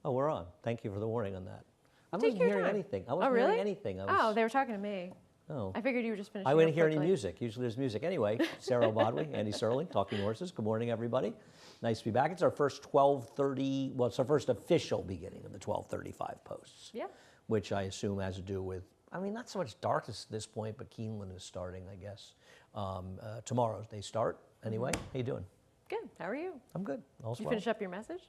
Oh, we're on. Thank you for the warning on that. I Take wasn't your hearing time. anything. I Oh, wasn't really? hearing anything. Oh, they were talking to me. Oh. I figured you were just finishing I up didn't hear any quickly. music. Usually there's music. Anyway, Sarah Bodway, Andy Serling, Talking Horses. Good morning, everybody. Nice to be back. It's our first 12:30, well, it's our first official beginning of the 12:35 posts. Yeah. Which I assume has to do with, I mean, not so much darkness at this point, but Keeneland is starting, I guess. Tomorrow they start. Anyway, how you doing? Good. How are you? I'm good. All's Did you well. finish up your message?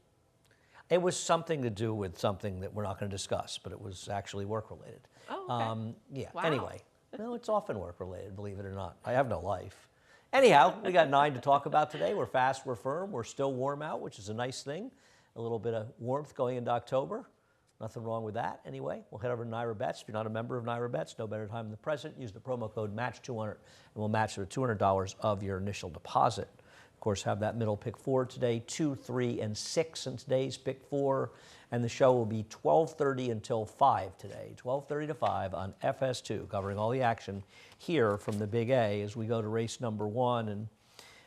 It was something to do with something that we're not going to discuss, but it was actually work-related. Oh, okay. Yeah, Wow. anyway. No, it's often work-related, believe it or not. I have no life. Anyhow, we got 9 to talk about today. We're fast, we're firm, we're still warm out, which is a nice thing. A little bit of warmth going into October. Nothing wrong with that. Anyway, we'll head over to NYRA Bets. If you're not a member of NYRA Bets, no better time than the present. Use the promo code MATCH200, and we'll match it with $200 of your initial deposit. Of course, have that middle pick 4 today, 2, 3, and 6 in today's pick 4. And the show will be 12:30 until 5 today, 12:30 to 5 on FS2, covering all the action here from the Big A as we go to race number 1. And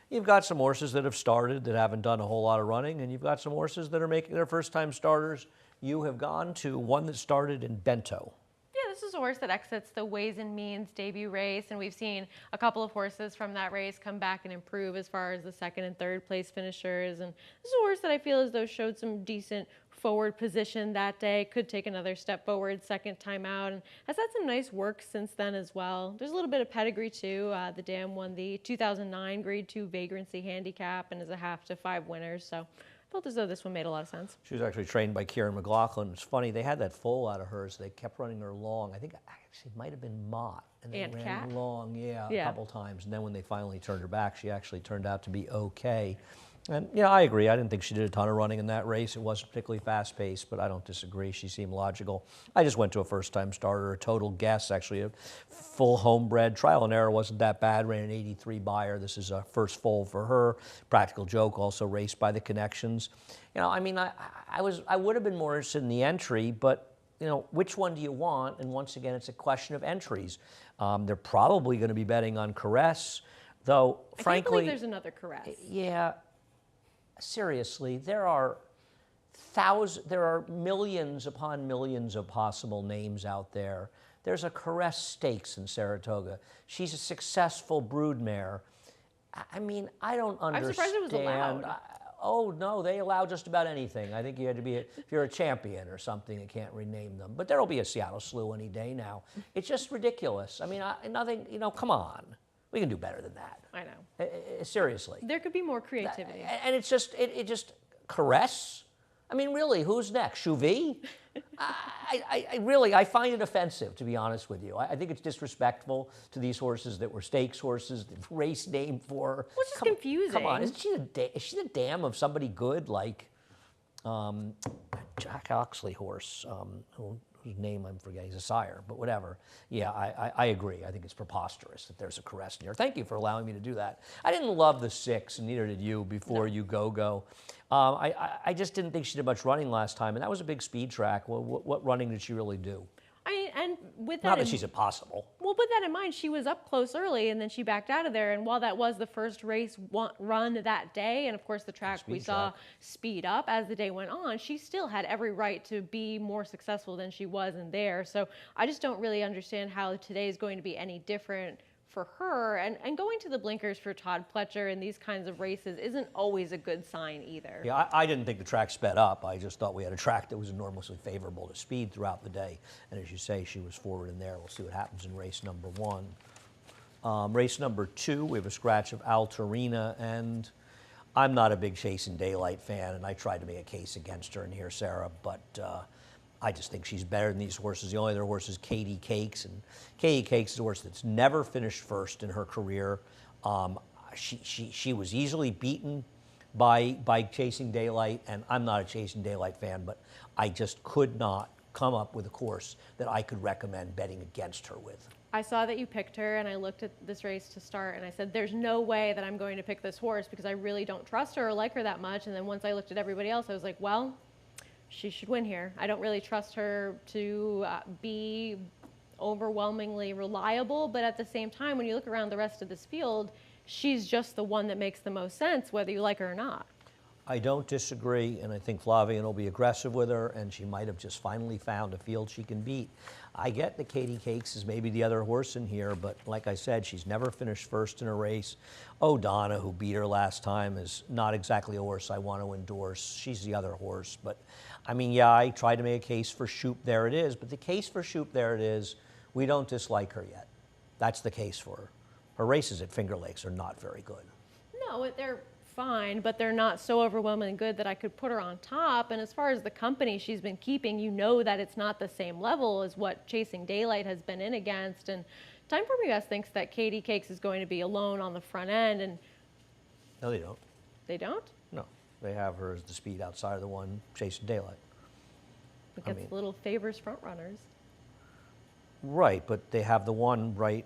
you've got some horses that have started that haven't done a whole lot of running, and you've got some horses that are making their first-time starters. You have gone to one that started in Bento. Yeah, this is a horse that exits the Ways and Means debut race, and we've seen a couple of horses from that race come back and improve as far as the second and third place finishers. And this is a horse that I feel as though showed some decent forward position that day, could take another step forward second time out, and has had some nice work since then as well. There's a little bit of pedigree too. The dam won the 2009 Grade 2 Vagrancy Handicap and is a half to 5 winners, so I felt as though this one made a lot of sense. She was actually trained by Kieran McLaughlin. It's funny, they had that foal out of hers. They kept running her long. I think actually it might have been Mott. And they Aunt ran Cat? long, a couple times. And then when they finally turned her back, she actually turned out to be okay. And yeah, I agree. I didn't think she did a ton of running in that race. It wasn't particularly fast-paced, but I don't disagree. She seemed logical. I just went to a first-time starter, a total guess, actually, a full homebred. Trial and error wasn't that bad. Ran an 83 buyer. This is a first foal for her. Practical Joke also raced by the Connections. You know, I mean, I would have been more interested in the entry, but you know, which one do you want? And once again, it's a question of entries. They're probably going to be betting on Caress, though, frankly, I can't believe there's another Caress. Yeah. Seriously, there are millions upon millions of possible names out there. There's a Caress Stakes in Saratoga. She's a successful broodmare. I mean, I don't understand. I'm surprised it was allowed. Oh, no, they allow just about anything. I think you had to be, if you're a champion or something, you can't rename them. But there'll be a Seattle Slew any day now. It's just ridiculous. I mean, nothing, you know, come on. We can do better than that. I know. Seriously. There could be more creativity. And it's just, it just, Caress? I mean, really, who's next? Chouvi? I find it offensive, to be honest with you. I think it's disrespectful to these horses that were stakes horses, the race named for her. Well, it's just confusing. Come on, is she the dam of somebody good like Jack Oxley horse, whose name I'm forgetting, he's a sire, but whatever. Yeah, I agree. I think it's preposterous that there's a Caress near. Thank you for allowing me to do that. I didn't love the 6, and neither did you before you go. I just didn't think she did much running last time, and that was a big speed track. What running did she really do? And with that, Not that she's impossible. Well, with that in mind, she was up close early, and then she backed out of there. And while that was the first race run that day, and of course the track we saw speed up as the day went on, she still had every right to be more successful than she was in there. So I just don't really understand how today is going to be any different for her. And going to the blinkers for Todd Pletcher in these kinds of races isn't always a good sign either. Yeah, I didn't think the track sped up. I just thought we had a track that was enormously favorable to speed throughout the day. And as you say, she was forward in there. We'll see what happens in race number 1. Race number 2, we have a scratch of Altarina, and I'm not a big Chasing Daylight fan, and I tried to make a case against her in here, Sarah, but I just think she's better than these horses. The only other horse is Katie Cakes, and Katie Cakes is a horse that's never finished first in her career. She was easily beaten by Chasing Daylight, and I'm not a Chasing Daylight fan, but I just could not come up with a course that I could recommend betting against her with. I saw that you picked her, and I looked at this race to start, and I said, there's no way that I'm going to pick this horse because I really don't trust her or like her that much. And then once I looked at everybody else, I was like, well, she should win here. I don't really trust her to be overwhelmingly reliable, but at the same time, when you look around the rest of this field, she's just the one that makes the most sense, whether you like her or not. I don't disagree, and I think Flavian will be aggressive with her, and she might have just finally found a field she can beat. I get that Katie Cakes is maybe the other horse in here, but like I said, she's never finished first in a race. O'Donna, who beat her last time, is not exactly a horse I want to endorse. She's the other horse, but I mean, yeah, I tried to make a case for Shoop, there it is, but the case for Shoop, there it is, we don't dislike her yet. That's the case for her. Her races at Finger Lakes are not very good. No, they're fine, but they're not so overwhelmingly good that I could put her on top. And as far as the company she's been keeping, you know that it's not the same level as what Chasing Daylight has been in against. And Time for Me Best thinks that Katie Cakes is going to be alone on the front end, and No, they don't. they don't? No, they have her as the speed outside of the one Chasing Daylight. Because mean- little favors front runners. Right, but they have the one right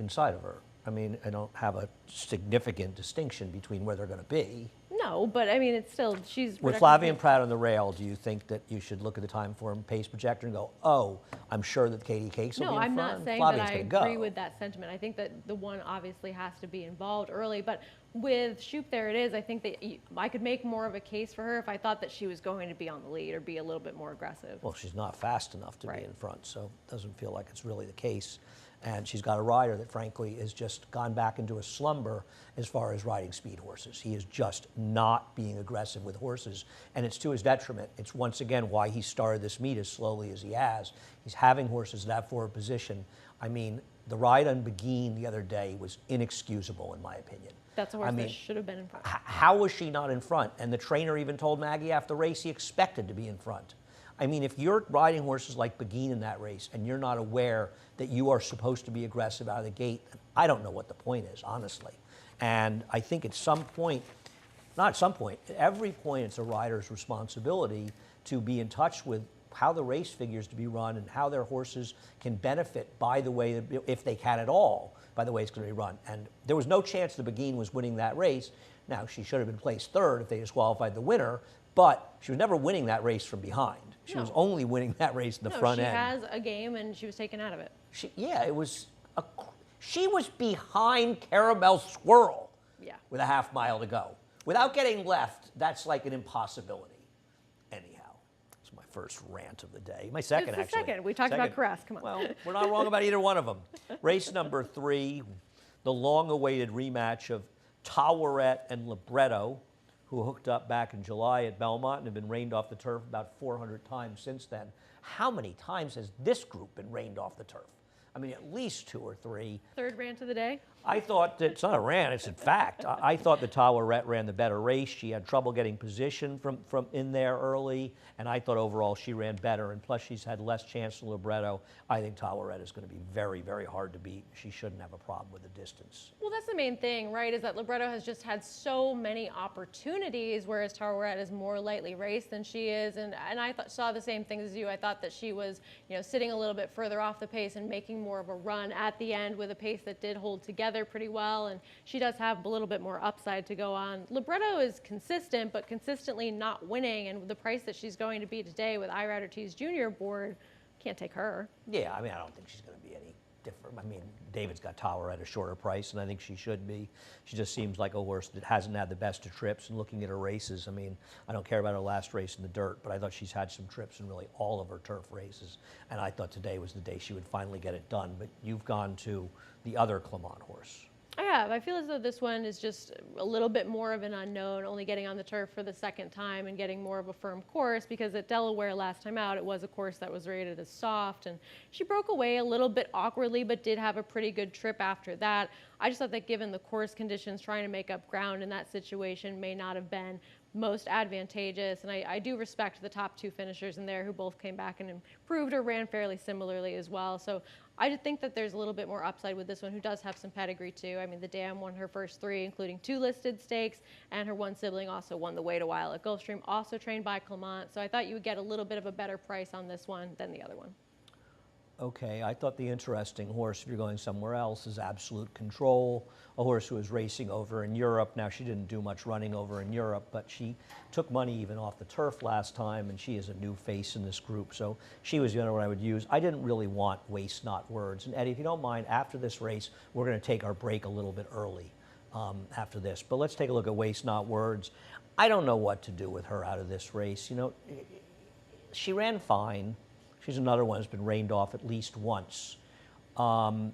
inside of her. I mean, I don't have a significant distinction between where they're going to be. No, but I mean, it's still, she's... With projected Flavian to- Pratt on the rail, do you think that you should look at the time form pace projector and go, oh, I'm sure that Katie Cakes will No, be in I'm front? not saying Flavian's that I gonna agree go. with that sentiment. I think that the one obviously has to be involved early, but with Shoop, there it is. I think that I could make more of a case for her if I thought that she was going to be on the lead or be a little bit more aggressive. Well, she's not fast enough to Right. be in front, so it doesn't feel like it's really the case. And she's got a rider that, frankly, has just gone back into a slumber as far as riding speed horses. He is just not being aggressive with horses, and it's to his detriment. It's once again why he started this meet as slowly as he has. He's having horses in that forward position. I mean, the ride on Beguine the other day was inexcusable, in my opinion. That's a horse I mean, that should have been in front. How was she not in front? And the trainer even told Maggie after the race he expected to be in front. I mean, if you're riding horses like Beguine in that race and you're not aware that you are supposed to be aggressive out of the gate, I don't know what the point is, honestly. And I think at some point, not at some point, at every point it's a rider's responsibility to be in touch with how the race figures to be run and how their horses can benefit by the way, if they can at all, by the way it's going to be run. And there was no chance that Beguine was winning that race. Now, she should have been placed third if they disqualified the winner, but she was never winning that race from behind. She was No. only winning that race in the No, front she end. has a game and she was taken out of it. She was behind Caramel Swirl Yeah. with a half mile to go. Without getting left, that's like an impossibility. Anyhow, it's my first rant of the day. My second, It's the actually. second. We talked about Caress. Come on. Well, we're not wrong about either one of them. Race number 3, the long-awaited rematch of Towerette and Libretto, who hooked up back in July at Belmont and have been rained off the turf about 400 times since then. How many times has this group been rained off the turf? I mean, at least 2 or 3. Third rant of the day. I thought that, it's not a rant, it's a fact. I thought that Towerette ran the better race. She had trouble getting position from in there early, and I thought overall she ran better, and plus she's had less chance than Libretto. I think Towerette is going to be very, very hard to beat. She shouldn't have a problem with the distance. Well, that's the main thing, right? Is that Libretto has just had so many opportunities, whereas Towerette is more lightly raced than she is. And I saw the same things as you. I thought that she was, sitting a little bit further off the pace and making more of a run at the end with a pace that did hold together pretty well. And she does have a little bit more upside to go on. Libretto is consistent, but consistently not winning. And with the price that she's going to be today with iRider T's junior board, can't take her. Yeah, I mean, I don't think she's going to be any different. I mean, David's got Tower at a shorter price, and I think she should be. She just seems like a horse that hasn't had the best of trips. And looking at her races, I mean, I don't care about her last race in the dirt, but I thought she's had some trips in really all of her turf races. And I thought today was the day she would finally get it done. But you've gone to the other Clermont horse. I have. I feel as though this one is just a little bit more of an unknown, only getting on the turf for the second time and getting more of a firm course, because at Delaware last time out, it was a course that was rated as soft, and she broke away a little bit awkwardly, but did have a pretty good trip after that. I just thought that given the course conditions, trying to make up ground in that situation may not have been most advantageous, and I do respect the top 2 finishers in there who both came back and improved or ran fairly similarly as well. So I just think that there's a little bit more upside with this one, who does have some pedigree too. I mean, the Dam won her first 3, including 2 listed stakes, and her one sibling also won the Wait a While at Gulfstream, also trained by Clermont. So I thought you would get a little bit of a better price on this one than the other one. Okay, I thought the interesting horse, if you're going somewhere else, is Absolute Control, a horse who was racing over in Europe. Now, she didn't do much running over in Europe, but she took money even off the turf last time, and she is a new face in this group, so she was the other one I would use. I didn't really want Waste Not Words. And Eddie, if you don't mind, after this race, we're going to take our break a little bit early after this. But let's take a look at Waste Not Words. I don't know what to do with her out of this race. You know, she ran fine. She's another one that's been rained off at least once. And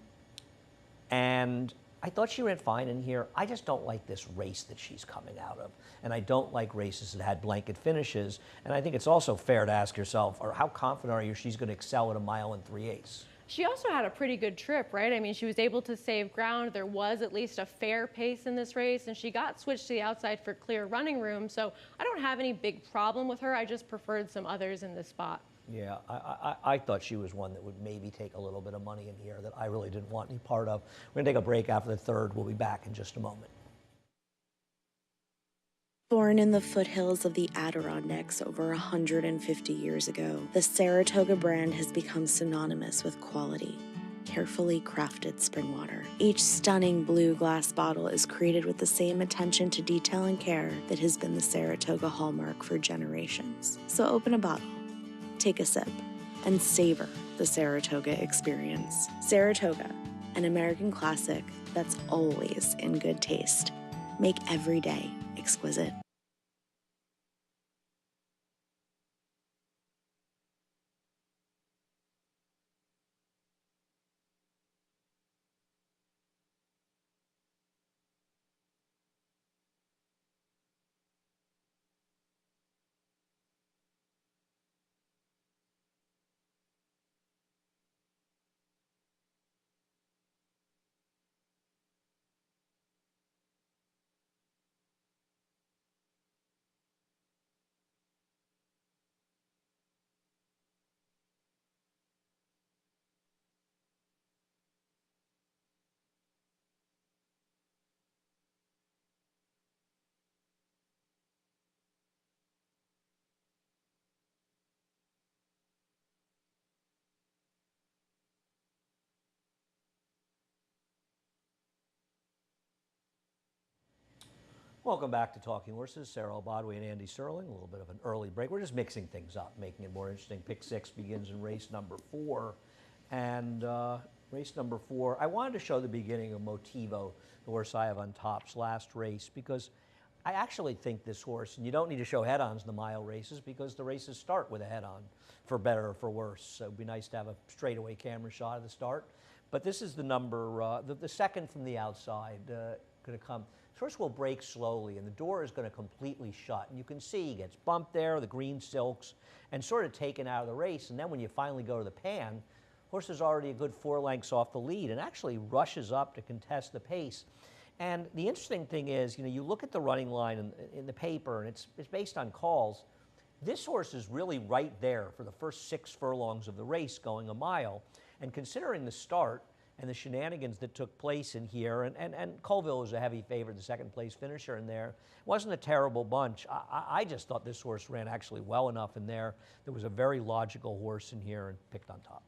I thought she ran fine in here. I just don't like this race that she's coming out of. And I don't like races that had blanket finishes. And I think it's also fair to ask yourself, or how confident are you she's going to excel at a mile and 3/8? She also had a pretty good trip, right? I mean, she was able to save ground. There was at least a fair pace in this race, and she got switched to the outside for clear running room. So I don't have any big problem with her. I just preferred some others in this spot. Yeah, I thought she was one that would maybe take a little bit of money in here that I really didn't want any part of. We're going to take a break after the third. We'll be back in just a moment. Born in the foothills of the Adirondacks over 150 years ago, the Saratoga brand has become synonymous with quality. Carefully crafted spring water. Each stunning blue glass bottle is created with the same attention to detail and care that has been the Saratoga hallmark for generations. So open a bottle, take a sip, and savor the Saratoga experience. Saratoga, an American classic that's always in good taste. Make every day exquisite. Welcome back to Talking Horses. Sarah Albadwi and Andy Serling. A little bit of an early break. We're just mixing things up, making it more interesting. Pick 6 begins in race number 4. And race number 4, I wanted to show the beginning of Motivo, the horse I have on Top's last race, because I actually think this horse, and you don't need to show head-ons in the mile races because the races start with a head-on, for better or for worse. So it'd be nice to have a straightaway camera shot at the start. But this is the number, the second from the outside, going to come. First will break slowly, and the door is going to completely shut. And you can see he gets bumped there, the green silks, and sort of taken out of the race. And then when you finally go to the pan, horse is already a good 4 lengths off the lead and actually rushes up to contest the pace. And the interesting thing is, you know, you look at the running line in the paper, and it's based on calls. This horse is really right there for the first 6 furlongs of the race going a mile. And considering the start, and the shenanigans that took place in here, and Colville was a heavy favorite, the second place finisher in there. It wasn't a terrible bunch. I just thought this horse ran actually well enough in there. There was a very logical horse in here and picked on Top.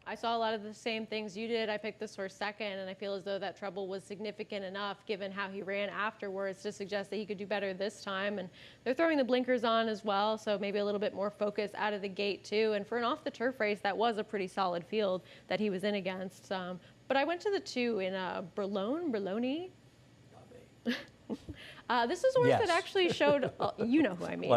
I saw a lot of the same things you did. I picked this horse second, and I feel as though that trouble was significant enough, given how he ran afterwards, to suggest that he could do better this time. And they're throwing the blinkers on as well, so maybe a little bit more focus out of the gate too. And for an off-the-turf race, that was a pretty solid field that he was in against. But I went to the 2 in Berloni. This is a horse that actually showed, you know who I mean.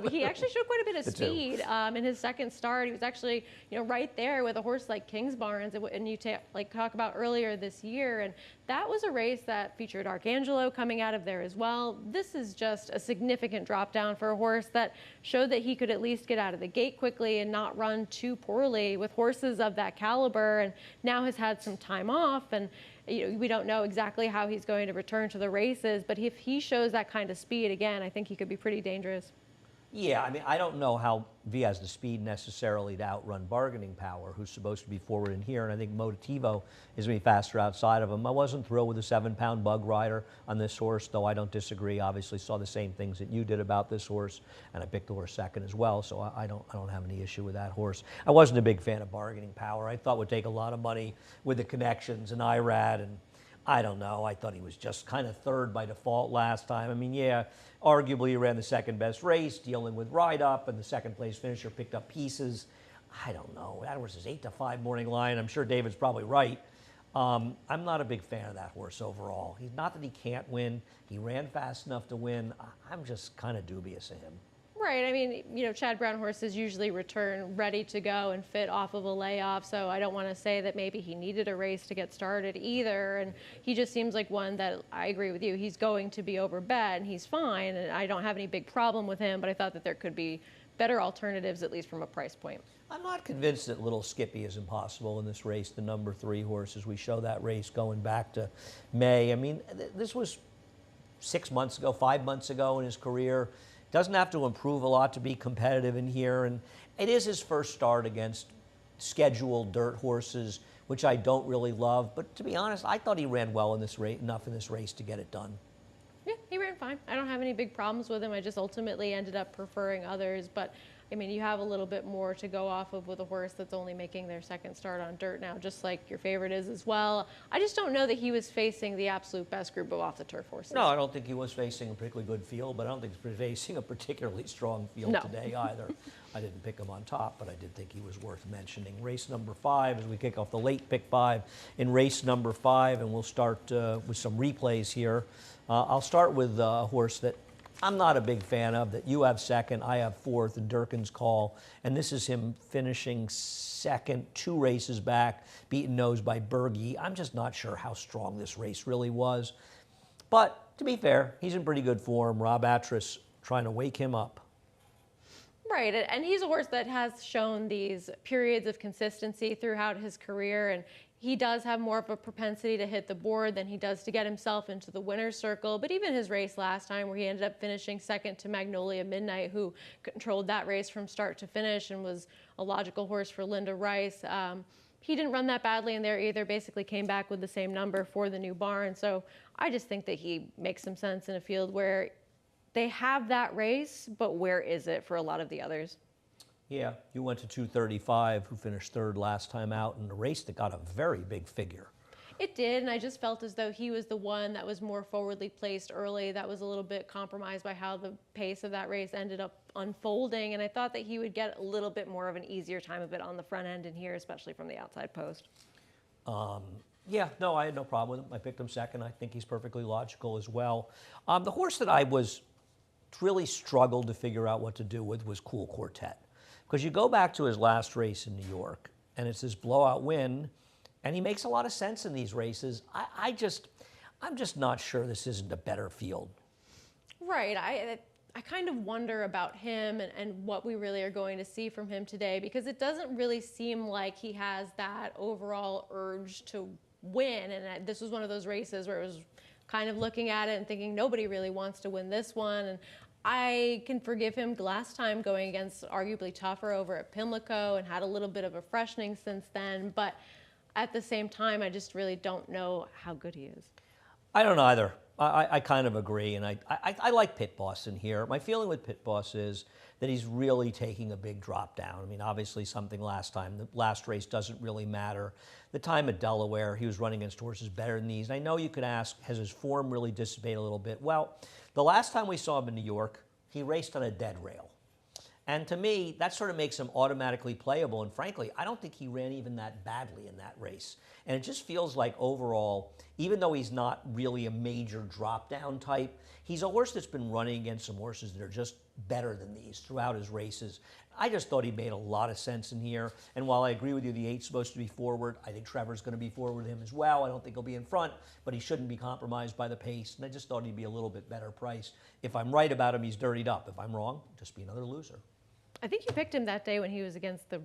He actually showed quite a bit of speed in his second start. He was actually, you know, right there with a horse like Kingsbarns, and you talk about earlier this year. And that was a race that featured Arcangelo coming out of there as well. This is just a significant drop down for a horse that showed that he could at least get out of the gate quickly and not run too poorly with horses of that caliber, and now has had some time off. And you know, we don't know exactly how he's going to return to the races, but if he shows that kind of speed again, I think he could be pretty dangerous. Yeah, I mean, I don't know how V has the speed necessarily to outrun Bargaining Power, who's supposed to be forward in here, and I think Motivo is going to be faster outside of him. I wasn't thrilled with the 7-pound Bug Rider on this horse, though I don't disagree. Obviously saw the same things that you did about this horse, and I picked the horse second as well, so I don't have any issue with that horse. I wasn't a big fan of Bargaining Power. I thought would take a lot of money with the connections and IRAD, and I don't know. I thought he was just kind of third by default last time. I mean, yeah, arguably he ran the second best race, dealing with ride up, and the second place finisher picked up pieces. I don't know. That horse is 8-5 morning line. I'm sure David's probably right. I'm not a big fan of that horse overall. He's not that he can't win. He ran fast enough to win. I'm just kind of dubious of him. Right. I mean, Chad Brown horses usually return ready to go and fit off of a layoff. So I don't want to say that maybe he needed a race to get started either. And he just seems like one that, I agree with you, he's going to be overbet and he's fine. And I don't have any big problem with him, but I thought that there could be better alternatives, at least from a price point. I'm not convinced that Little Skippy is impossible in this race, the number 3 horse, as we show that race going back to May. I mean, this was 6 months ago, 5 months ago in his career. Doesn't have to improve a lot to be competitive in here, and it is his first start against scheduled dirt horses, which I don't really love. But to be honest, I thought he ran well in this race, enough in this race to get it done. Yeah, he ran fine. I don't have any big problems with him. I just ultimately ended up preferring others. But, I mean, you have a little bit more to go off of with a horse that's only making their second start on dirt now, just like your favorite is as well. I just don't know that he was facing the absolute best group of off-the-turf horses. No, I don't think he was facing a particularly good field, but I don't think he's facing a particularly strong field today either. I didn't pick him on top, but I did think he was worth mentioning. Race number 5 as we kick off the late pick 5 in race number 5, and we'll start with some replays here. I'll start with a horse that I'm not a big fan of, that you have second, I have fourth, and Durkin's Call. And this is him finishing second, 2 races back, beaten nose by Bergie. I'm just not sure how strong this race really was. But to be fair, he's in pretty good form. Rob Atras trying to wake him up. Right, and he's a horse that has shown these periods of consistency throughout his career, and he does have more of a propensity to hit the board than he does to get himself into the winner's circle. But even his race last time, where he ended up finishing second to Magnolia Midnight, who controlled that race from start to finish and was a logical horse for Linda Rice, he didn't run that badly in there either, basically came back with the same number for the new barn. So I just think that he makes some sense in a field where they have that race, but where is it for a lot of the others? Yeah, you went to 235, who finished third last time out in a race that got a very big figure. It did, and I just felt as though he was the one that was more forwardly placed early. That was a little bit compromised by how the pace of that race ended up unfolding, and I thought that he would get a little bit more of an easier time of it on the front end in here, especially from the outside post. Yeah, no, I had no problem with him. I picked him second. I think he's perfectly logical as well. The horse that I really struggled to figure out what to do with was Cool Quartet. Because you go back to his last race in New York, and it's this blowout win, and he makes a lot of sense in these races. I'm just not sure this isn't a better field. Right. I kind of wonder about him and what we really are going to see from him today, because it doesn't really seem like he has that overall urge to win. And this was one of those races where it was kind of looking at it and thinking nobody really wants to win this one. And I can forgive him last time going against arguably tougher over at Pimlico and had a little bit of a freshening since then. But at the same time, I just really don't know how good he is. I don't either. I kind of agree, and I like Pit Boss in here. My feeling with Pit Boss is that he's really taking a big drop down. I mean, obviously something last time, the last race doesn't really matter. The time at Delaware, he was running against horses better than these. And I know you could ask, has his form really dissipated a little bit? Well, the last time we saw him in New York, he raced on a dead rail. And to me, that sort of makes him automatically playable. And frankly, I don't think he ran even that badly in that race. And it just feels like overall, even though he's not really a major drop-down type, he's a horse that's been running against some horses that are just better than these throughout his races. I just thought he made a lot of sense in here. And while I agree with you, the 8's supposed to be forward, I think Trevor's going to be forward with him as well. I don't think he'll be in front, but he shouldn't be compromised by the pace. And I just thought he'd be a little bit better priced. If I'm right about him, he's dirtied up. If I'm wrong, just be another loser. I think you picked him that day when he was against the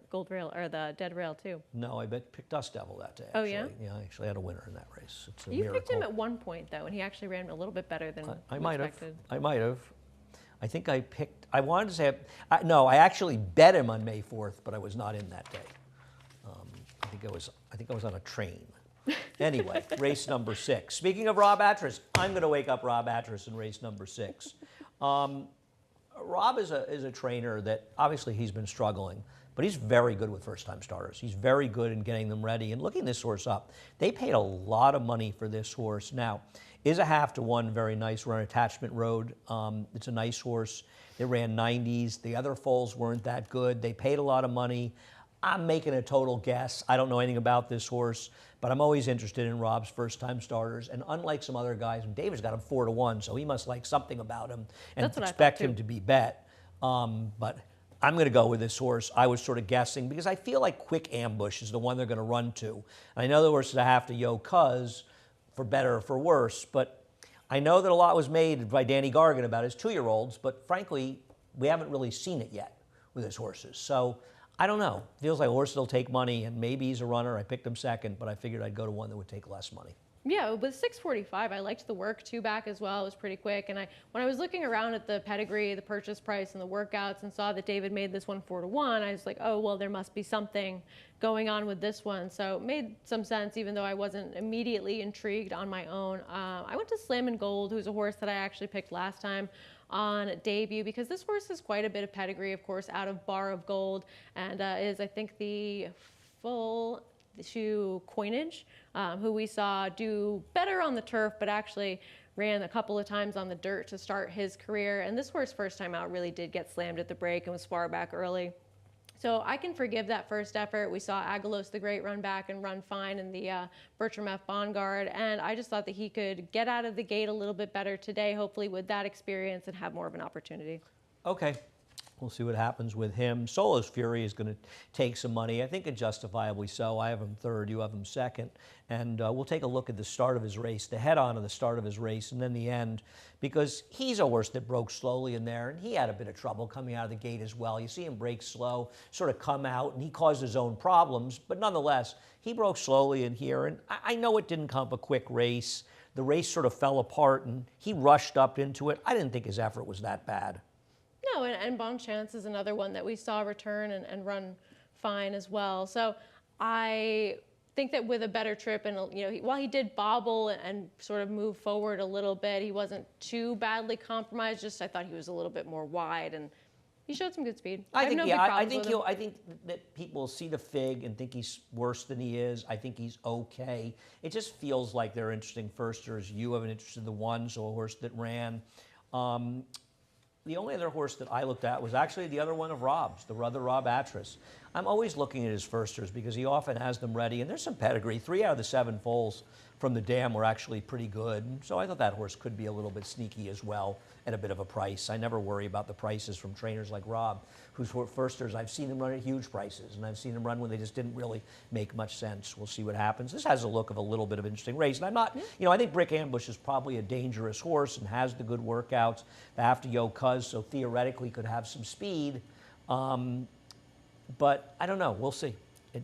gold rail or the dead rail too. No, I picked Dust Devil that day. Oh, actually. yeah? Yeah, I actually had a winner in that race. It's a You miracle. picked him at one point though, and he actually ran a little bit better than I might have. expected. I might have. I think I picked. I wanted to say. No, I actually bet him on May 4th, but I was not in that day. I think I was on a train. Anyway, race number 6. Speaking of Rob Atras, I'm going to wake up Rob Atras in race number 6. Rob is a trainer that obviously he's been struggling, but he's very good with first-time starters. He's very good in getting them ready and looking this horse up. They paid a lot of money for this horse. Now, is a 1/2 very nice run Attachment Road. It's a nice horse. They ran 90s. The other foals weren't that good. They paid a lot of money. I'm making a total guess. I don't know anything about this horse, but I'm always interested in Rob's first-time starters. And unlike some other guys, and David's got him 4-1, so he must like something about him and That's what I thought, expect too. him to be bet. But I'm going to go with this horse. I was sort of guessing because I feel like Quick Ambush is the one they're going to run to. And I know the horses I have to Yo Cuz, for better or for worse, but I know that a lot was made by Danny Gargan about his 2-year-olds, but frankly, we haven't really seen it yet with his horses. So I don't know. Feels like a horse that'll take money, and maybe he's a runner. I picked him second, but I figured I'd go to one that would take less money. Yeah, with 645, I liked the work two back as well. It was pretty quick. And when I was looking around at the pedigree, the purchase price, and the workouts, and saw that David made this one 4-1, I was like, oh, well, there must be something going on with this one. So it made some sense, even though I wasn't immediately intrigued on my own. I went to Slam & Gold, who's a horse that I actually picked last time on debut, because this horse has quite a bit of pedigree, of course, out of Bar of Gold, and is, I think, the full to Coinage, who we saw do better on the turf, but actually ran a couple of times on the dirt to start his career. And this horse, first time out, really did get slammed at the break and was far back early. So I can forgive that first effort. We saw Agalos the Great run back and run fine in the Bertram F. Bongard, and I just thought that he could get out of the gate a little bit better today, hopefully with that experience, and have more of an opportunity. Okay. We'll see what happens with him. Solo's Fury is going to take some money, I think, and justifiably so. I have him third, you have him second. And we'll take a look at the start of his race, the head-on of the start of his race, and then the end, because he's a horse that broke slowly in there, and he had a bit of trouble coming out of the gate as well. You see him break slow, sort of come out, and he caused his own problems, but nonetheless, he broke slowly in here, and I know it didn't come up a quick race. The race sort of fell apart, and he rushed up into it. I didn't think his effort was that bad. No, and Bon Chance is another one that we saw return and run fine as well. So I think that with a better trip, and while he did bobble and sort of move forward a little bit, he wasn't too badly compromised. Just I thought he was a little bit more wide, and he showed some good speed. I think that people see the fig and think he's worse than he is. I think he's okay. It just feels like they're interesting firsters. You have an interest in the one, so a horse that ran. The only other horse that I looked at was actually the other one of Rob's, the other Rob Atras. I'm always looking at his firsters because he often has them ready, and there's some pedigree. 3 out of the 7 foals from the dam were actually pretty good, so I thought that horse could be a little bit sneaky as well at a bit of a price. I never worry about the prices from trainers like Rob, whose firsters, I've seen them run at huge prices, and I've seen them run when they just didn't really make much sense. We'll see what happens. This has a look of a little bit of interesting race, and I'm not, I think Brick Ambush is probably a dangerous horse and has the good workouts. They have to Yo Cuz, so theoretically could have some speed, but I don't know. We'll see.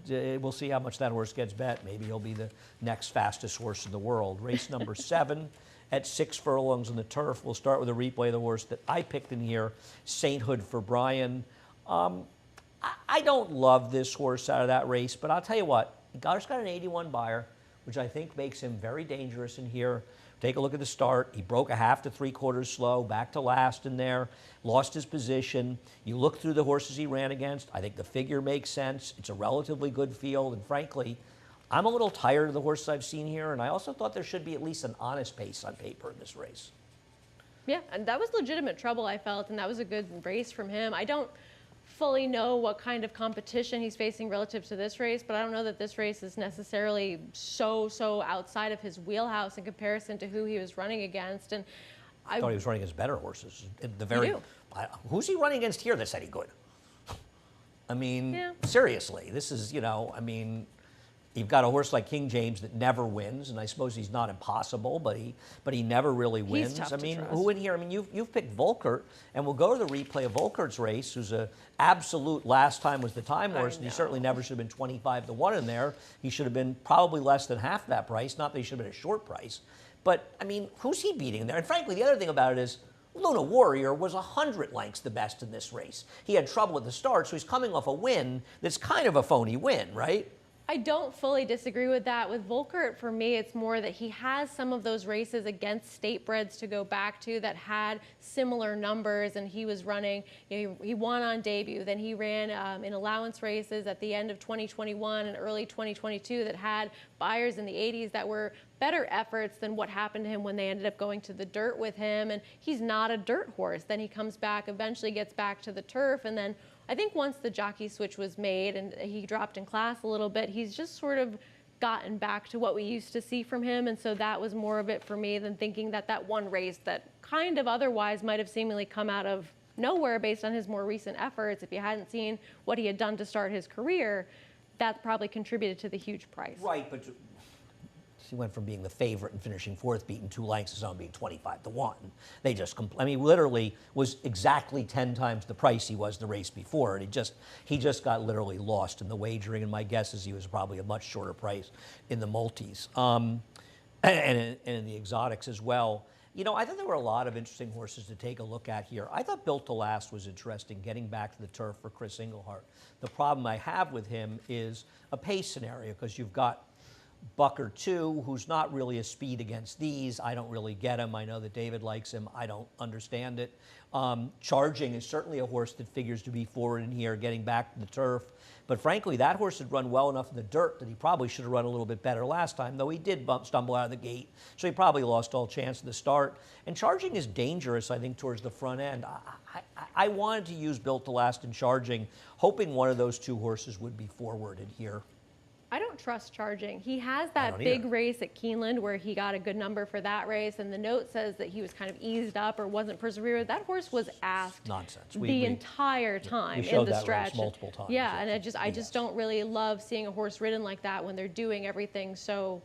We'll see how much that horse gets bet. Maybe he'll be the next fastest horse in the world. Race number 7 at 6 furlongs on the turf. We'll start with a replay of the horse that I picked in here, Sainthood for Brian. I don't love this horse out of that race, but I'll tell you what, Gar's got an 81 buyer, which I think makes him very dangerous in here. Take a look at the start. He broke a half to 3/4 slow, back to last in there, lost his position. You look through the horses he ran against, I think the figure makes sense. It's a relatively good field, and frankly, I'm a little tired of the horses I've seen here, and I also thought there should be at least an honest pace on paper in this race. Yeah, and that was legitimate trouble, I felt, and that was a good race from him. I don't fully know what kind of competition he's facing relative to this race, but I don't know that this race is necessarily so outside of his wheelhouse in comparison to who he was running against. And I thought he was running against better horses. Who's he running against here that's any good? I mean, seriously, this is, you've got a horse like King James that never wins, and I suppose he's not impossible, but he never really wins. He's tough I mean, to trust. who in here? I mean, you've picked Volkert, and we'll go to the replay of Volkert's race, who's a absolute last time was the time horse, and he certainly never should have been 25-1 in there. He should have been probably less than half that price. Not that he should have been a short price, but I mean, who's he beating in there? And frankly, the other thing about it is, Luna Warrior was 100 lengths the best in this race. He had trouble at the start, so he's coming off a win that's kind of a phony win, right? I don't fully disagree with that. With Volkert, for me, it's more that he has some of those races against statebreds to go back to that had similar numbers, and he was running, he won on debut. Then he ran in allowance races at the end of 2021 and early 2022 that had buyers in the 80s that were better efforts than what happened to him when they ended up going to the dirt with him. And he's not a dirt horse. Then he comes back, eventually gets back to the turf, and then I think once the jockey switch was made and he dropped in class a little bit, he's just sort of gotten back to what we used to see from him. And so that was more of it for me than thinking that that one race that kind of otherwise might have seemingly come out of nowhere based on his more recent efforts. If you hadn't seen what he had done to start his career, that probably contributed to the huge price. Right, but he went from being the favorite and finishing fourth, beaten 2 lengths, to someone being 25-1. They just, I mean, literally was exactly 10 times the price he was the race before, and he just got literally lost in the wagering. And my guess is he was probably a much shorter price in the multis, and in the exotics as well. You know, I thought there were a lot of interesting horses to take a look at here. I thought Built to Last was interesting, getting back to the turf for Chris Englehart. The problem I have with him is a pace scenario, because you've got Bucker 2, who's not really a speed against these. I don't really get him. I know that David likes him. I don't understand it. Charging is certainly a horse that figures to be forward in here, getting back to the turf. But frankly, that horse had run well enough in the dirt that he probably should have run a little bit better last time, though he did stumble out of the gate. So he probably lost all chance at the start. And Charging is dangerous, I think, towards the front end. I wanted to use Built to Last and Charging, hoping one of those 2 horses would be forward in here. I don't trust Charging. He has that big race at Keeneland where he got a good number for that race, and the note says that he was kind of eased up or wasn't persevering. That horse was asked the entire time in the stretch. That race multiple times. Yeah, and I just don't really love seeing a horse ridden like that when they're doing everything so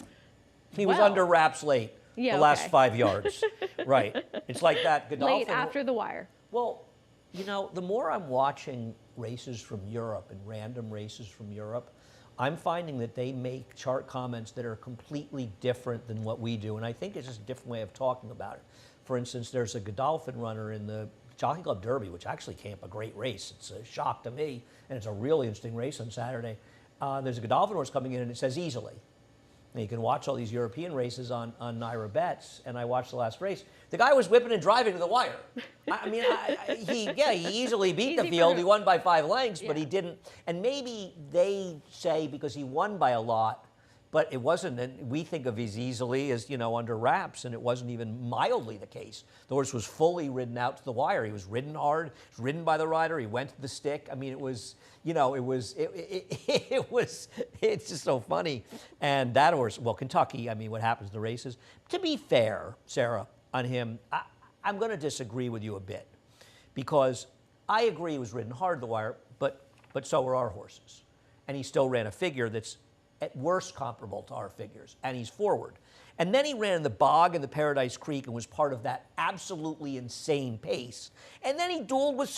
He was under wraps late the last 5 yards. Right. It's like that Godolphin. Late after the wire. Well, you know, the more I'm watching races from Europe and random races from Europe, I'm finding that they make chart comments that are completely different than what we do, and I think it's just a different way of talking about it. For instance, there's a Godolphin runner in the Jockey Club Derby, which actually came up a great race. It's a shock to me, and it's a really interesting race on Saturday. There's a Godolphin horse coming in, and it says easily. And you can watch all these European races on Naira Bets, and I watched the last race. The guy was whipping and driving to the wire. I mean, he easily beat the field. He won by 5 lengths, but he didn't. And maybe they say because he won by a lot, but it wasn't. And we think of as easily as, you know, under wraps, and it wasn't even mildly the case. The horse was fully ridden out to the wire. He was ridden hard. He was ridden by the rider. He went to the stick. I mean, it was, you know, it's just so funny. And that horse, well, Kentucky, I mean, what happens to the races? To be fair, Sarah, on him, I'm going to disagree with you a bit, because I agree he was ridden hard to the wire, but so were our horses. And he still ran a figure that's at worst comparable to our figures, and he's forward. And then he ran in the bog in the Paradise Creek and was part of that absolutely insane pace. And then he dueled with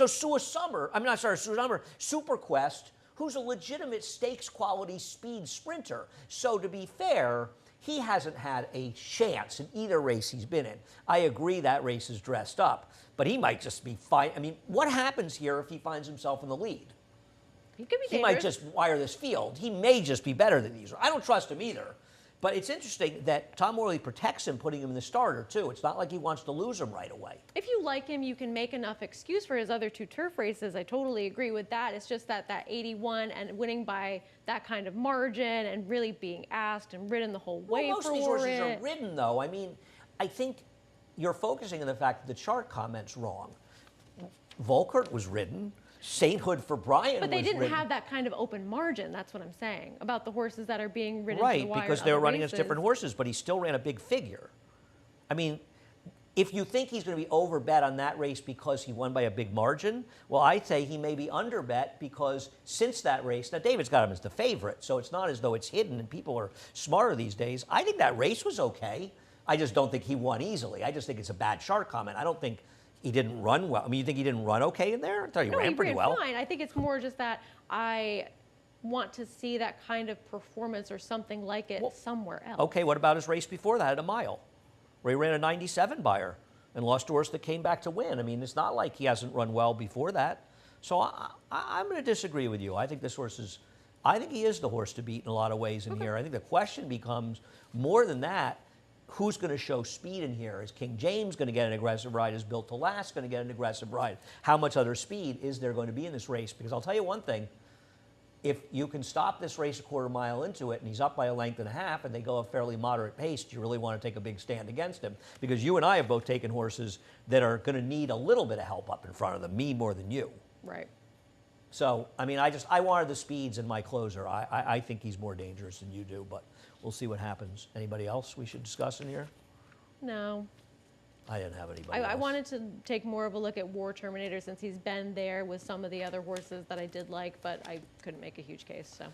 Superquest, who's a legitimate stakes quality speed sprinter. So to be fair, he hasn't had a chance in either race he's been in. I agree that race is dressed up, but he might just be fine. I mean, what happens here if he finds himself in the lead? He could be dangerous. He might just wire this field. He may just be better than these. I don't trust him either. But it's interesting that Tom Worley protects him, putting him in the starter, too. It's not like he wants to lose him right away. If you like him, you can make enough excuse for his other 2 turf races. I totally agree with that. It's just that 81 and winning by that kind of margin and really being asked and ridden the whole way for it. Most of these horses are ridden, though. I mean, I think you're focusing on the fact that the chart comment's wrong. Volkert was ridden. Sainthood for Brian. But they didn't ridden. have that kind of open margin. That's what I'm saying about the horses that are being ridden to the Right, wire. because they were running against different horses, but he still ran a big figure. I mean, if you think he's going to be overbet on that race because he won by a big margin, well, I'd say he may be underbet because since that race, now David's got him as the favorite, so it's not as though it's hidden and people are smarter these days. I think that race was okay. I just don't think he won easily. I just think it's a bad chart comment. I don't think he didn't run well. I mean, you think he didn't run okay in there? I thought he ran pretty well. Fine. I think it's more just that I want to see that kind of performance or something like it somewhere else. Okay, what about his race before that at a mile, where he ran a 97 buyer and lost a horse that came back to win? I mean, it's not like he hasn't run well before that. So I'm going to disagree with you. I think this horse is, I think he is the horse to beat in a lot of ways in here. I think the question becomes, more than that, who's going to show speed in here? Is King James going to get an aggressive ride? Is Built to Last going to get an aggressive ride? How much other speed is there going to be in this race? Because I'll tell you one thing, if you can stop this race a quarter mile into it and he's up by a length and a half and they go a fairly moderate pace, do you really want to take a big stand against him? Because you and I have both taken horses that are going to need a little bit of help up in front of them, me more than you. Right. So, I mean, I wanted the speeds in my closer. I think he's more dangerous than you do, but we'll see what happens. Anybody else we should discuss in here? No. I didn't have anybody I else. wanted to take more of a look at War Terminator since he's been there with some of the other horses that I did like, but I couldn't make a huge case, so.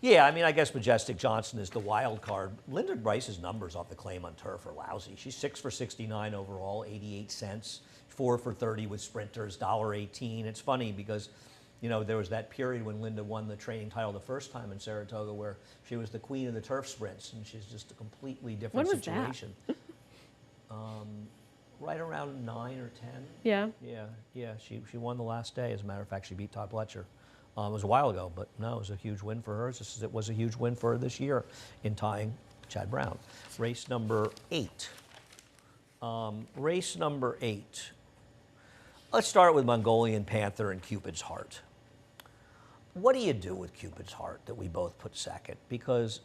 Yeah, I mean, I guess Majestic Johnson is the wild card. Linda Bryce's numbers off the claim on turf are lousy. She's 6 for 69 overall, 88 cents, 4 for 30 with sprinters, $1.18. It's funny because, you know, there was that period when Linda won the training title the first time in Saratoga where she was the queen of the turf sprints, and she's just a completely different When was that? situation. Right around 9 or 10. Yeah. Yeah. She won the last day. As a matter of fact, she beat Todd Pletcher. It was a while ago, but no, it was a huge win for her, just as it was a huge win for her this year in tying Chad Brown. Race number 8. Race number 8. Let's start with Mongolian Panther and Cupid's Heart. What do you do with Cupid's Heart that we both put second? Because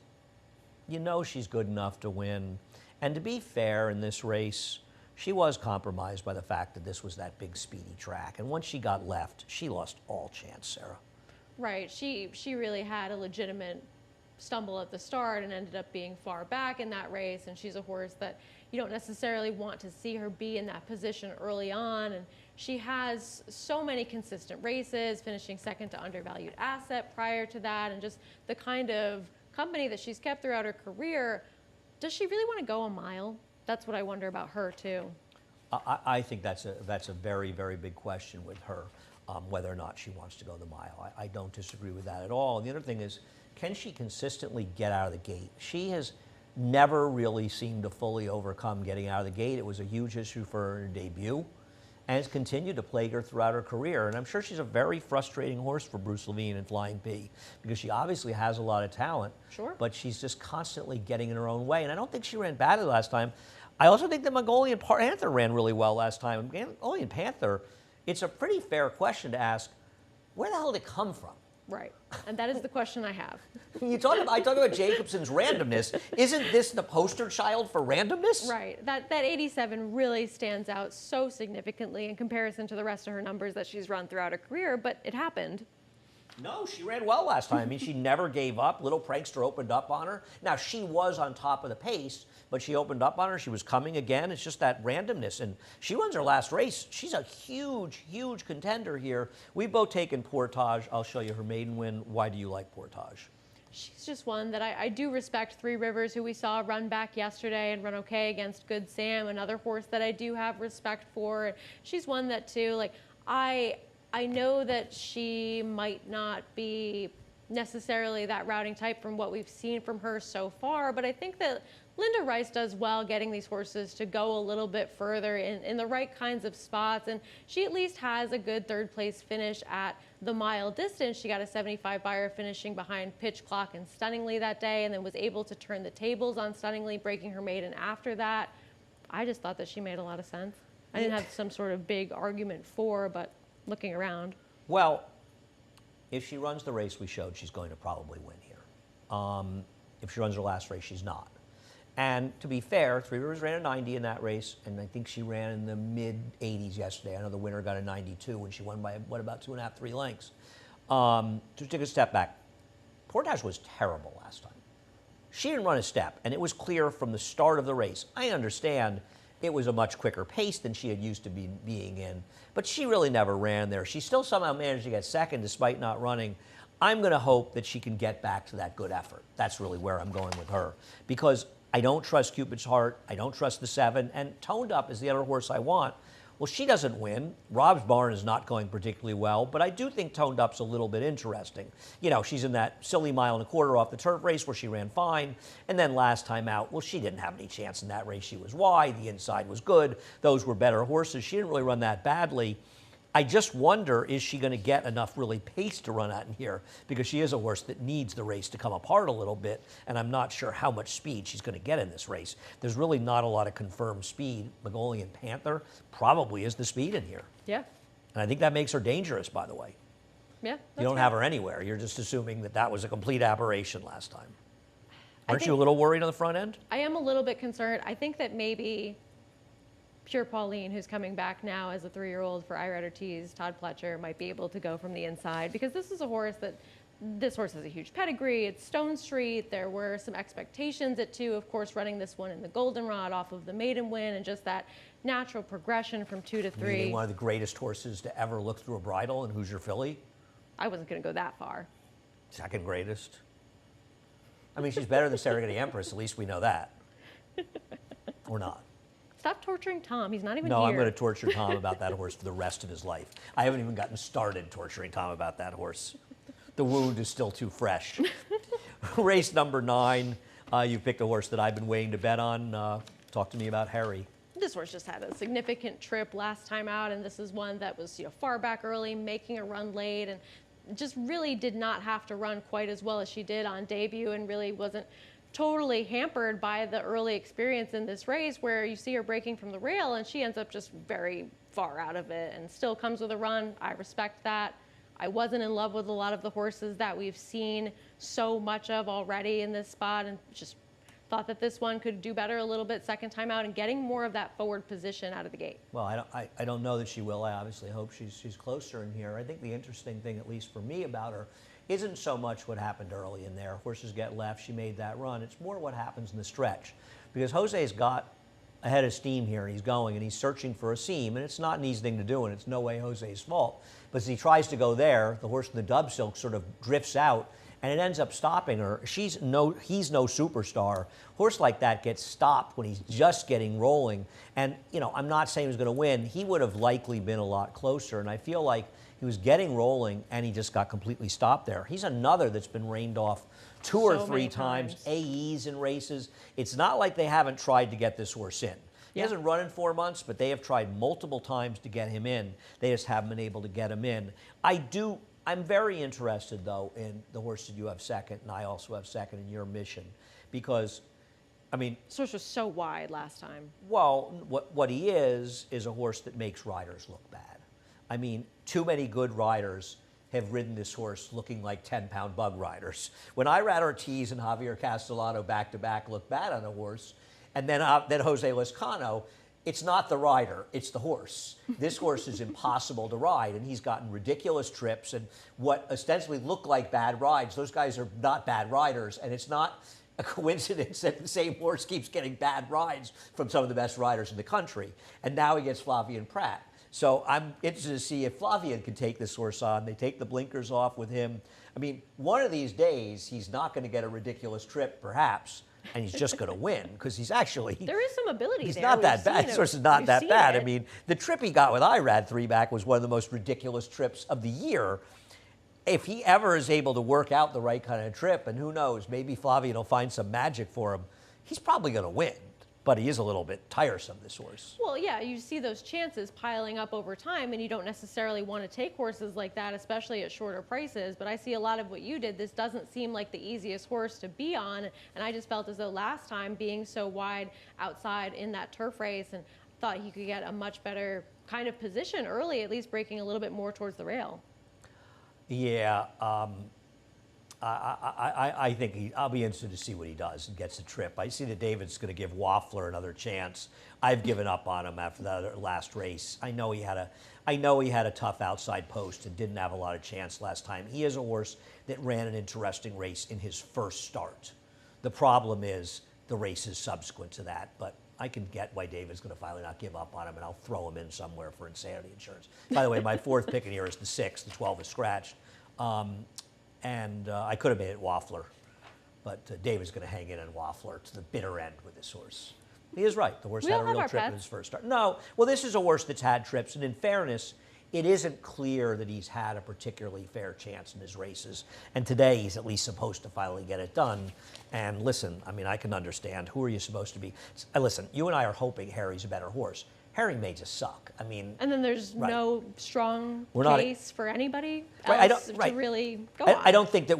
you know she's good enough to win. And to be fair, in this race, she was compromised by the fact that this was that big speedy track. And once she got left, she lost all chance, Sarah. Right. She really had a legitimate stumble at the start and ended up being far back in that race. And she's a horse that you don't necessarily want to see her be in that position early on. And she has so many consistent races, finishing second to Undervalued Asset prior to that, and just the kind of company that she's kept throughout her career. Does she really want to go a mile? That's what I wonder about her too. I think that's a very, very big question with her, whether or not she wants to go the mile. I don't disagree with that at all. And the other thing is, can she consistently get out of the gate? She has never really seemed to fully overcome getting out of the gate. It was a huge issue for her in her debut, and it's continued to plague her throughout her career. And I'm sure she's a very frustrating horse for Bruce Levine and Flying P, because she obviously has a lot of talent, Sure. but she's just constantly getting in her own way. And I don't think she ran badly last time. I also think the Mongolian Panther ran really well last time. Mongolian Panther, it's a pretty fair question to ask, where the hell did it come from? Right. And that is the question I have. I talk about Jacobson's randomness. Isn't this the poster child for randomness? Right. That 87 really stands out so significantly in comparison to the rest of her numbers that she's run throughout her career, but it happened. No, she ran well last time. I mean, she never gave up. Little Prankster opened up on her. Now, she was on top of the pace, but she opened up on her. She was coming again. It's just that randomness. And she runs her last race. She's a huge, huge contender here. We've both taken Portage. I'll show you her maiden win. Why do you like Portage? She's just one that I do respect. Three Rivers, who we saw run back yesterday and run okay against Good Sam, another horse that I do have respect for. She's one that, too, like, I know that she might not be necessarily that routing type from what we've seen from her so far, but I think that Linda Rice does well getting these horses to go a little bit further in the right kinds of spots, and she at least has a good third place finish at the mile distance. She got a 75 buyer finishing behind Pitch Clock and Stunningly that day, and then was able to turn the tables on Stunningly, breaking her maiden after that. I just thought that she made a lot of sense. I didn't have some sort of big argument for, but looking around. Well, if she runs the race we showed, she's going to probably win here. If she runs her last race, she's not. And to be fair, Three Rivers ran a 90 in that race, and I think she ran in the mid-80s yesterday. I know the winner got a 92, and she won by, what, about 2.5, 3 lengths. To take a step back, Portage was terrible last time. She didn't run a step, and it was clear from the start of the race. I understand it was a much quicker pace than she had used to being in, but she really never ran there. She still somehow managed to get second despite not running. I'm going to hope that she can get back to that good effort. That's really where I'm going with her, because I don't trust Cupid's Heart. I don't trust the 7, and Toned Up is the other horse I want. Well, she doesn't win. Rob's Barn is not going particularly well, but I do think Toned Up's a little bit interesting. You know, she's in that silly 1.25 miles off the turf race where she ran fine, and then last time out, well, she didn't have any chance in that race. She was wide. The inside was good. Those were better horses. She didn't really run that badly. I just wonder, is she going to get enough really pace to run out in here? Because she is a horse that needs the race to come apart a little bit, and I'm not sure how much speed she's going to get in this race. There's really not a lot of confirmed speed. Mongolian Panther probably is the speed in here. Yeah. And I think that makes her dangerous, by the way. Yeah. You don't have her anywhere. You're just assuming that that was a complete aberration last time. Aren't you a think- little worried on the front end? I am a little bit concerned. I think that maybe Pure Pauline, who's coming back now as a 3-year-old for Irider Tees, Todd Pletcher, might be able to go from the inside, because this is a horse that, this horse has a huge pedigree. It's Stone Street. There were some expectations at 2, of course, running this one in the Goldenrod off of the maiden win, and just that natural progression from 2 to 3. Meaning one of the greatest horses to ever look through a bridle in Hoosier Filly. I wasn't going to go that far. Second greatest. I mean, she's better than Serengeti Empress. At least we know that. Or not. Stop torturing Tom. He's not even No, here. I'm going to torture Tom about that horse for the rest of his life. I haven't even gotten started torturing Tom about that horse. The wound is still too fresh. Race number 9. You picked a horse that I've been waiting to bet on. Talk to me about Harry. This horse just had a significant trip last time out, and this is one that was, far back early, making a run late, and just really did not have to run quite as well as she did on debut, and really wasn't totally hampered by the early experience in this race, where you see her breaking from the rail and she ends up just very far out of it and still comes with a run. I respect that. I wasn't in love with a lot of the horses that we've seen so much of already in this spot, and just thought that this one could do better a little bit second time out and getting more of that forward position out of the gate. Well, I don't know that she will. I obviously hope she's closer in here. I think the interesting thing, at least for me, about her isn't so much what happened early in there. Horses get left, she made that run. It's more what happens in the stretch. Because Jose's got a head of steam here, and he's going, and he's searching for a seam, and it's not an easy thing to do, and it's no way Jose's fault. But as he tries to go there, the horse in the dub silk sort of drifts out, and it ends up stopping her. He's no superstar. Horse like that gets stopped when he's just getting rolling. And, I'm not saying he's going to win. He would have likely been a lot closer, and I feel like he was getting rolling, and he just got completely stopped there. He's another that's been reined off 2 or 3 times, AEs in races. It's not like they haven't tried to get this horse in. He hasn't run in 4 months, but they have tried multiple times to get him in. They just haven't been able to get him in. I'm very interested, though, in the horse that you have second, and I also have second in your Mission, because, This horse was so wide last time. well, what he is a horse that makes riders look bad. Too many good riders have ridden this horse looking like 10-pound bug riders. When Ira Ortiz and Javier Castellano back-to-back look bad on a horse, and then Jose Lezcano, it's not the rider, it's the horse. This horse is impossible to ride, and he's gotten ridiculous trips and what ostensibly look like bad rides. Those guys are not bad riders, and it's not a coincidence that the same horse keeps getting bad rides from some of the best riders in the country. And now he gets Flavien Prat. So I'm interested to see if Flavien can take this horse on. They take the blinkers off with him. One of these days, he's not going to get a ridiculous trip, perhaps, and he's just going to win, because he's actually... There is some ability he's there. Not that bad. This horse is not that bad. It. The trip he got with Irad 3-back was one of the most ridiculous trips of the year. If he ever is able to work out the right kind of trip, and who knows, maybe Flavien will find some magic for him, he's probably going to win. But he is a little bit tiresome, this horse. Well, yeah, you see those chances piling up over time, and you don't necessarily want to take horses like that, especially at shorter prices. But I see a lot of what you did. This doesn't seem like the easiest horse to be on, and I just felt as though last time, being so wide outside in that turf race, and thought he could get a much better kind of position early, at least breaking a little bit more towards the rail. Yeah, I think I'll be interested to see what he does and gets a trip. I see that David's going to give Waffler another chance. I've given up on him after that last race. I know he had a tough outside post and didn't have a lot of chance last time. He is a horse that ran an interesting race in his first start. The problem is the races subsequent to that, but I can get why David's going to finally not give up on him, and I'll throw him in somewhere for insanity insurance. By the way, my 4th pick in here is the 6. The 12 is scratched. And I could have made it Waffler, but David's going to hang in on Waffler to the bitter end with this horse. He is right. The horse had a real trip in his first start. No, well, this is a horse that's had trips, and in fairness, it isn't clear that he's had a particularly fair chance in his races. And today, he's at least supposed to finally get it done. And listen, I can understand. Who are you supposed to be? Listen, you and I are hoping Harry's a better horse. Harry may just suck. And then there's no strong case for anybody else to really go on. I don't think that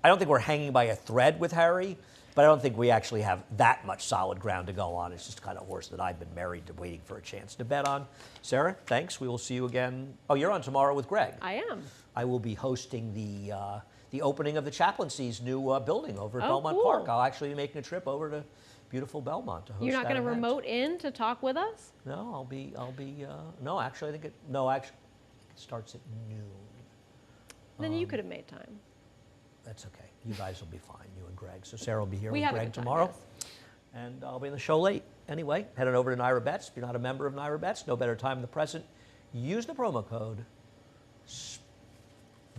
I don't think we're hanging by a thread with Harry, but I don't think we actually have that much solid ground to go on. It's just kind of a horse that I've been married to, waiting for a chance to bet on. Sarah, thanks. We will see you again. Oh, you're on tomorrow with Greg. I am. I will be hosting the opening of the Chaplaincy's new building over at Belmont cool. Park. I'll actually be making a trip over beautiful Belmont to host You're not that going to event. remote in to talk with us? No, no, actually, I think it starts at noon. Then you could have made time. That's okay. You guys will be fine, you and Greg. So Sarah will be here We with had a Greg good time, tomorrow. yes. And I'll be in the show late. Anyway, head on over to Naira Bets. If you're not a member of Naira Bets, no better time than the present. Use the promo code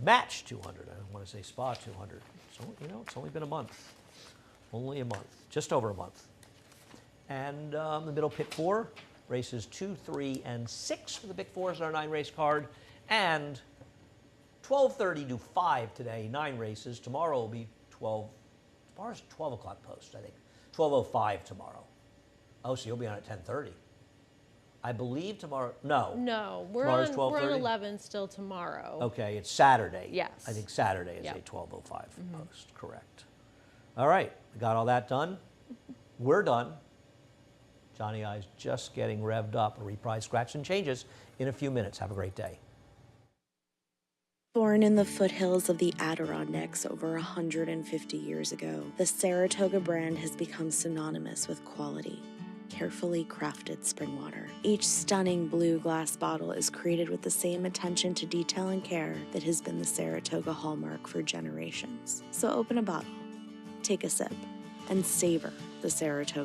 MATCH 200. I don't want to say SPA 200. So, it's only been a month. Only a month. Just over a month. And the middle pick 4, races 2, 3, and 6 for the big 4s on our 9-race card. And 12:30 to 5 today, 9 races. Tomorrow will be 12. Tomorrow's 12 o'clock post, I think. 12:05 tomorrow. Oh, so you'll be on at 10:30. I believe tomorrow. No. No, we're Tomorrow's on 12:30? 11 still tomorrow. Okay, it's Saturday. Yes. I think Saturday is Yep. a 12:05 post. Correct. All right, we got all that done. We're done. Johnny I's just getting revved up. A reprise scratch and changes in a few minutes. Have a great day. Born in the foothills of the Adirondacks over 150 years ago, the Saratoga brand has become synonymous with quality. Carefully crafted spring water. Each stunning blue glass bottle is created with the same attention to detail and care that has been the Saratoga hallmark for generations. So open a bottle, take a sip, and savor the Saratoga